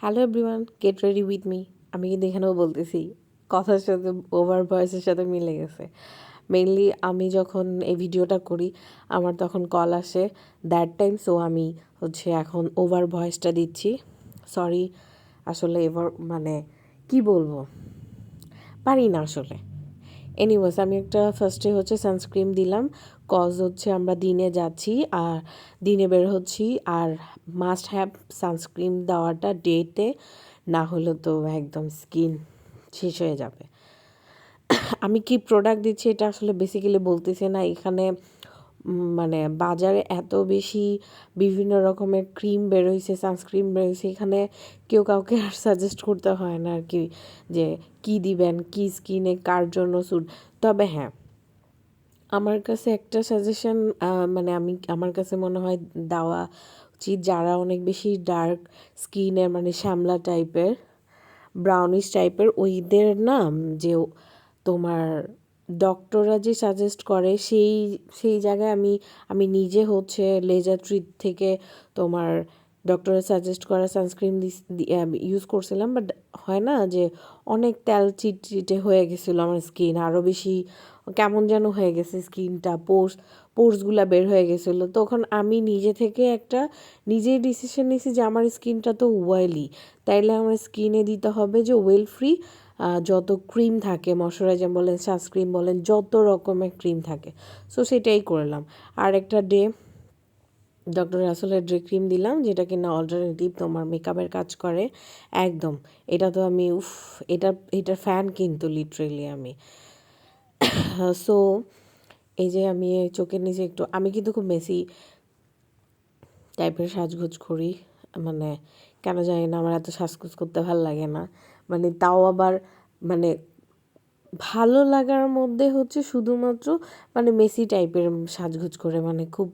Hello everyone, get ready with me. আমি কিন্তু এখানেও বলতেছি, কথার সাথে ওভার ভয়েসের সাথে মিলে গেছে। মেইনলি আমি যখন এই ভিডিওটা করি আমার তখন কল আসে দ্যাট টাইম, সো আমি এখন ওভার ভয়েসটা দিচ্ছি। সরি, আসলে এবার কি বলবো, পারি না আসলে। এনিওয়েজ, আমি একটা ফার্স্টে সানস্ক্রিন দিলাম, কজ আমরা দিনে যাচ্ছি আর দিনে বের হচ্ছি, আর মাস্ট হ্যাভ সানস্ক্রিন দেওয়াটা ডেতে, না হলে তো একদম স্কিন শেষ হয়ে যাবে। আমি কি প্রোডাক্ট দিচ্ছি এটা আসলে বেসিক্যালি বলতেছি না এখানে। বাজারে এত বেশি বিভিন্ন রকমের ক্রিম বেরোইছে, সানস্ক্রিন বেরোইছে, এখানে কেউ কাউকে আর সাজেস্ট করতে হয় না আর কি, যে কী দিবেন, কী স্কিনে কার জন্য স্যুট। তবে হ্যাঁ, আমার কাছে একটা সাজেশন, আমার কাছে মনে হয় দেওয়া উচিত, যারা অনেক বেশি ডার্ক স্কিনের, শ্যামলা টাইপের, ব্রাউনিশ টাইপের, ওইদের না, যে তোমার ডক্টররা যে সাজেস্ট করে সেই সেই জায়গায় আমি নিজে লেজার ট্রিট থেকে তোমার ডক্টরের সাজেস্ট করা সানস্ক্রিন ইউজ করছিলাম। বাট হয় না যে অনেক তেল চিটচিটে হয়ে গেছিলো আমার স্কিন, আরও বেশি কেমন যেন হয়ে গেছে স্কিনটা, পোর্সগুলো বের হয়ে গেছিলো। তখন আমি নিজে থেকে নিজেই ডিসিশন নিয়েছি যে আমার স্কিনটা তো ওয়েলি, তাইলে আমার স্কিনে দিতে হবে যে ওয়েল ফ্রি যত ক্রিম থাকে, ময়শ্চারাইজার বলেন, সানস্ক্রিন বলেন, যত রকমের ক্রিম থাকে। সো সেটাই করলাম। আর একটা ডে ডক্টর রাসেলের ডে ক্রিম দিলাম, যেটা কিনা অল্টারনেটিভ তোমার মেকআপের কাজ করে একদম। এটা তো আমি এটার ফ্যান কিন্তু লিটারেলি আমি। সো এই যে আমি চোখের নিচে আমি কিন্তু খুব মেসি টাইপের সাজগোজ করি, কেন জানি না, আমার এত সাজগোজ করতে ভালো লাগে না। তাও আবার ভালো লাগার মধ্যে শুধুমাত্র মেসি টাইপের সাজগোজ করে, খুব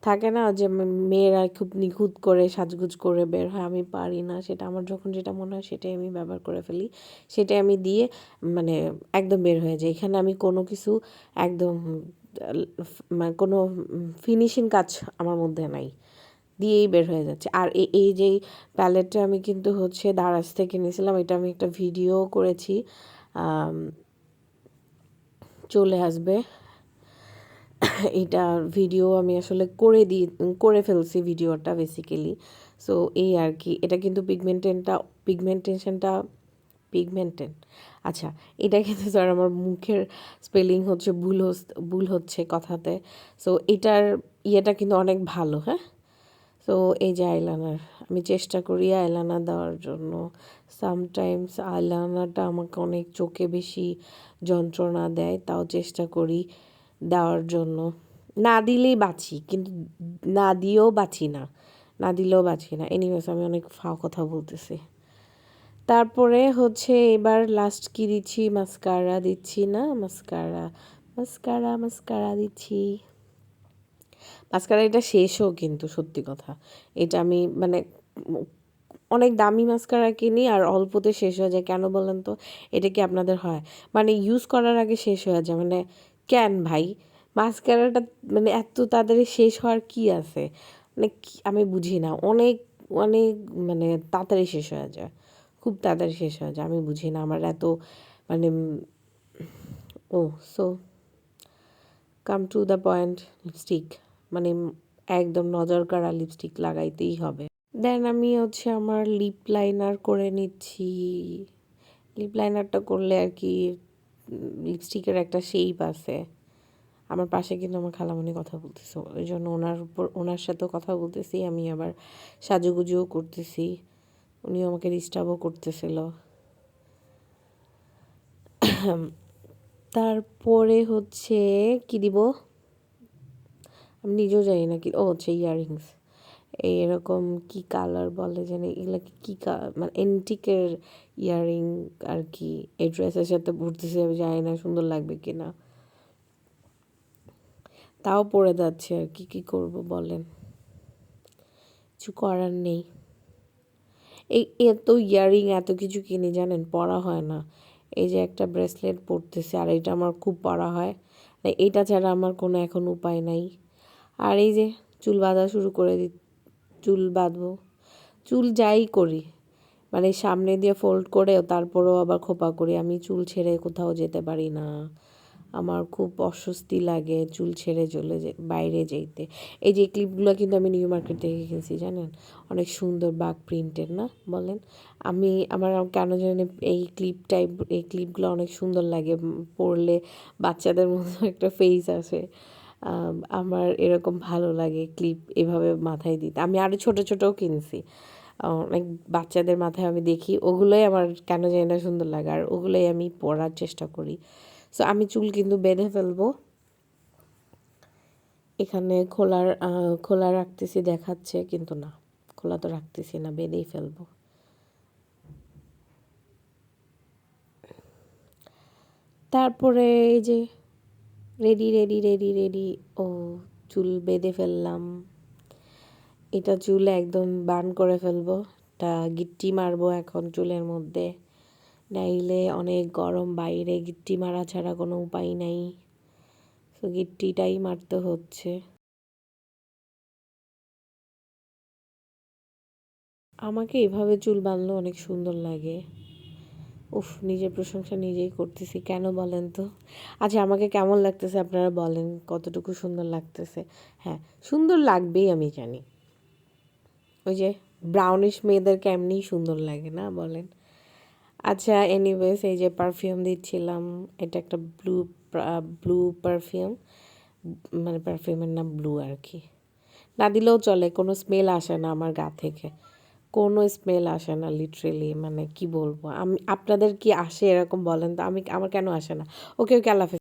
থাকে না যে মেয়েরা খুব নিখুঁত করে সাজগোজ করে বের হয়, আমি পারি না সেটা। আমার যখন যেটা মনে হয় সেটাই আমি ব্যবহার করে ফেলি, সেটাই আমি দিয়ে একদম বের হয়ে যায়। এখানে আমি কোনো কিছু একদম কোনো ফিনিশিং কাজ আমার মধ্যে নাই, দিয়েই বের হয়ে যাচ্ছে। আর এই যে প্যালেটটা আমি কিন্তু দারাজ থেকে নিয়েছিলাম, এটা আমি একটা ভিডিও করেছি, চলে আসবে এটা ভিডিও, আমি আসলে করে ফেলছি ভিডিওটা বেসিক্যালি। সো এই আর কি, এটা কিন্তু পিগমেন্টেন, আচ্ছা, এটা কিন্তু স্যার আমার মুখের স্পেলিং ভুল হচ্ছে কথাতে। সো এটার ইয়েটা কিন্তু অনেক ভালো, হ্যাঁ। সো এই যে আইলাইনার, আমি চেষ্টা করি আইলাইনার দেওয়ার জন্য। সামটাইমস আইলাইনারটা আমাকে অনেক চোখে বেশি যন্ত্রণা দেয়, তাও চেষ্টা করি দেওয়ার জন্য। না দিলেই বাঁচি, কিন্তু না দিলেও বাঁচি না। এনিওয়েজ, আমি অনেক ফাও কথা বলতেছি। তারপরে এবার লাস্ট কি দিচ্ছি, মাস্কারা দিচ্ছি, না মাস্কারা দিচ্ছি। মাস্কারা এটা শেষও কিন্তু, সত্যি কথা, এটা আমি অনেক দামি মাস্কারা কিনি আর অল্পতে শেষ হয়ে যায়। কেন বলেন তো? এটা কি আপনাদের হয়? ইউজ করার আগে শেষ হয়ে যায়, কেন ভাই? মাস্কারাটা এত তাড়াতাড়ি শেষ হওয়ার কি আছে? আমি বুঝি না। অনেক অনেক তাড়াতাড়ি শেষ হয়ে যায়, খুব তাড়াতাড়ি শেষ হয়ে যায়। আমি বুঝি না আমার এত মানে ও so come to the point, lipstick একদম নজর কাড়া লিপস্টিক লাগাইতেই হবে। দেন আমি আমার লিপ লাইনার করে নিচ্ছি। লিপ লাইনারটা করলে আর কি লিপস্টিকের একটা শেপ আছে। আমার পাশে কিন্তু আমার খালামণি কথা বলতেছে, ওই জন্য ওনার সাথেও কথা বলতেছি, আমি আবার সাজুগুজুও করতেছি, উনিও আমাকে ডিস্টার্বও করতেছিল। তারপরে কি দিব আমি নিজেও জানি না কি। ইয়াররিংস, এরকম কি কালার বলে জানি, এগুলো কি এন্টিকের ইয়াররিং আর কি। এই ড্রেসের সাথে পরতেছি, আমি জানি না সুন্দর লাগবে কিনা, তাও পরে যাচ্ছে আর কি। কী করবো বলেন, কিছু করার নেই। এত ইয়াররিং এত কিছু কিনি জানেন, পরা হয় না। এই যে একটা ব্রেসলেট পরতেছে, আর এটা আমার খুব পরা হয়, এইটা ছাড়া আমার কোনো এখন উপায় নাই। আর এই যে চুল বাঁধা শুরু করে চুল বাঁধবো, চুল যাই করি মানে সামনে দিয়ে ফোল্ড করেও তারপরেও আবার খোপা করি। আমি চুল ছেড়ে কোথাও যেতে পারি না। আমার খুব অস্বস্তি লাগে চুল ছেড়ে বাইরে যেতে। এই যে ক্লিপগুলো কিন্তু আমি নিউ মার্কেট থেকে কিনছি, জানেন? অনেক সুন্দর বাঘ প্রিন্টের না বলেন? আমার কেন জানি এই ক্লিপগুলো অনেক সুন্দর লাগে। পরলে বাচ্চাদের মতো একটা ফেস আসে। আমার এরকম ভালো লাগে ক্লিপ এভাবে মাথায় দিতে। আমি আরও ছোট ছোটও কিনছি। অনেক বাচ্চাদের মাথায় আমি দেখি, ওগুলোই আমার কেন জানি না সুন্দর লাগে, আর ওগুলোই আমি পরার চেষ্টা করি। সো আমি চুল কিন্তু বেঁধে ফেলবো। এখানে খোলা রাখতেছি দেখাচ্ছে, কিন্তু না, খোলা তো রাখতেছি না, বেঁধেই ফেলবো। তারপরে এই যে রেডি রেডি রেডি রেডি, ও চুল বেঁধে ফেললাম। এটা চুলে একদম বান করে ফেলবো। তা গিট্টি মারবো এখন চুলের মধ্যে, নাইলে অনেক গরম বাইরে, গিট্টি মারা ছাড়া কোনো উপায় নাই। তো গিট্টিটাই মারতে হচ্ছে। আমাকে এভাবে চুল বাঁধলে অনেক সুন্দর লাগে। উফ, নিজের প্রশংসা নিজেই করতেছি, কেন বলেন তো? আচ্ছা, আমাকে কেমন লাগতেছে আপনারা বলেন, কতটুকু সুন্দর লাগতেছে? হ্যাঁ, সুন্দর লাগবেই আমি জানি। ওই যে ব্রাউনিশ মেয়েদেরকে এমনিই সুন্দর লাগে না বলেন? আচ্ছা, এনিওয়েজ, এই যে পারফিউম দিচ্ছিলাম, এটা একটা ব্লু পারফিউম, মানে পারফিউমের নাম ব্লু আর কি। না দিলেও চলে, কোনো স্মেল আসে না আমার গা থেকে, কোনো স্মেল আসে না লিটারেলি। মানে কি বলবো, আপনাদের কি আসে এরকম বলেন তো? আমার কেন আসে না? ওকে ওকে, আল্লাহ হাফেজ।